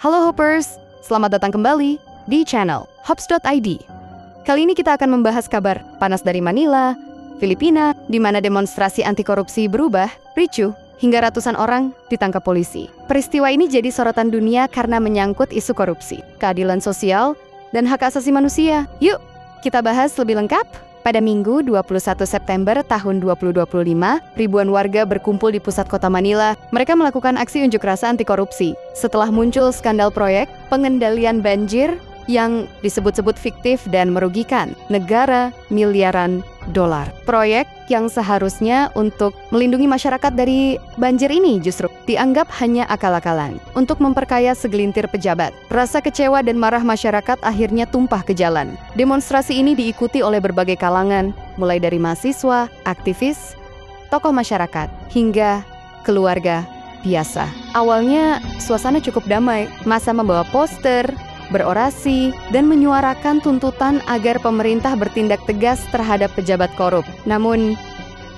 Halo Hoppers, selamat datang kembali di channel Hops.id. Kali ini kita akan membahas kabar panas dari Manila, Filipina, di mana demonstrasi anti korupsi berubah, ricuh, hingga ratusan orang ditangkap polisi. Peristiwa ini jadi sorotan dunia karena menyangkut isu korupsi, keadilan sosial, dan hak asasi manusia. Yuk, kita bahas lebih lengkap. Pada Minggu 21 September tahun 2025, ribuan warga berkumpul di pusat kota Manila. Mereka melakukan aksi unjuk rasa anti korupsi setelah muncul skandal proyek pengendalian banjir yang disebut-sebut fiktif dan merugikan negara miliaran dolar. Proyek yang seharusnya untuk melindungi masyarakat dari banjir ini justru dianggap hanya akal-akalan untuk memperkaya segelintir pejabat. Rasa kecewa dan marah masyarakat akhirnya tumpah ke jalan. Demonstrasi ini diikuti oleh berbagai kalangan, mulai dari mahasiswa, aktivis, tokoh masyarakat, hingga keluarga biasa. Awalnya suasana cukup damai. Massa membawa poster, berorasi, dan menyuarakan tuntutan agar pemerintah bertindak tegas terhadap pejabat korup. Namun,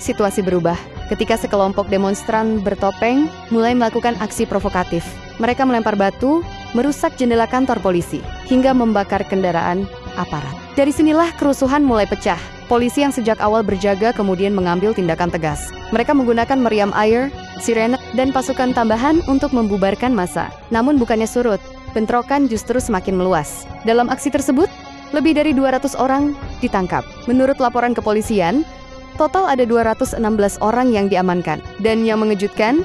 situasi berubah ketika sekelompok demonstran bertopeng mulai melakukan aksi provokatif. Mereka melempar batu, merusak jendela kantor polisi, hingga membakar kendaraan aparat. Dari sinilah kerusuhan mulai pecah. Polisi yang sejak awal berjaga kemudian mengambil tindakan tegas. Mereka menggunakan meriam air, sirene, dan pasukan tambahan untuk membubarkan massa. Namun bukannya surut, bentrokan justru semakin meluas. Dalam aksi tersebut, lebih dari 200 orang ditangkap. Menurut laporan kepolisian, total ada 216 orang yang diamankan. Dan yang mengejutkan,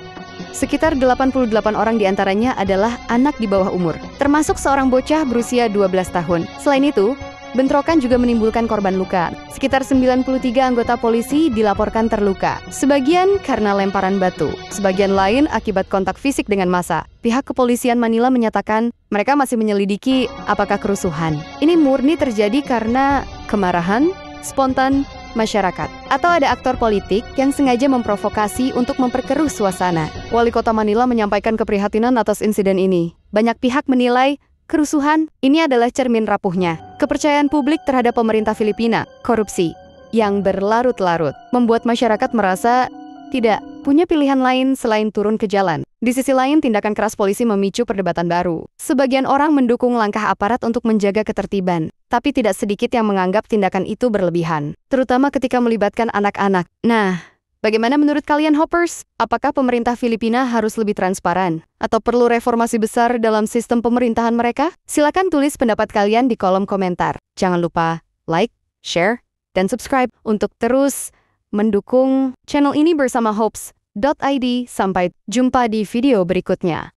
sekitar 88 orang diantaranya adalah anak di bawah umur, termasuk seorang bocah berusia 12 tahun. Selain itu, bentrokan juga menimbulkan korban luka. Sekitar 93 anggota polisi dilaporkan terluka. Sebagian karena lemparan batu, sebagian lain akibat kontak fisik dengan massa. Pihak kepolisian Manila menyatakan mereka masih menyelidiki apakah kerusuhan ini murni terjadi karena kemarahan spontan masyarakat, atau ada aktor politik yang sengaja memprovokasi untuk memperkeruh suasana. Wali Kota Manila menyampaikan keprihatinan atas insiden ini. Banyak pihak menilai kerusuhan ini adalah cermin rapuhnya kepercayaan publik terhadap pemerintah Filipina. Korupsi yang berlarut-larut membuat masyarakat merasa tidak punya pilihan lain selain turun ke jalan. Di sisi lain, tindakan keras polisi memicu perdebatan baru. Sebagian orang mendukung langkah aparat untuk menjaga ketertiban, tapi tidak sedikit yang menganggap tindakan itu berlebihan, terutama ketika melibatkan anak-anak. Nah, bagaimana menurut kalian Hoppers? Apakah pemerintah Filipina harus lebih transparan? Atau perlu reformasi besar dalam sistem pemerintahan mereka? Silakan tulis pendapat kalian di kolom komentar. Jangan lupa like, share, dan subscribe untuk terus mendukung channel ini bersama Hops.id. Sampai jumpa di video berikutnya.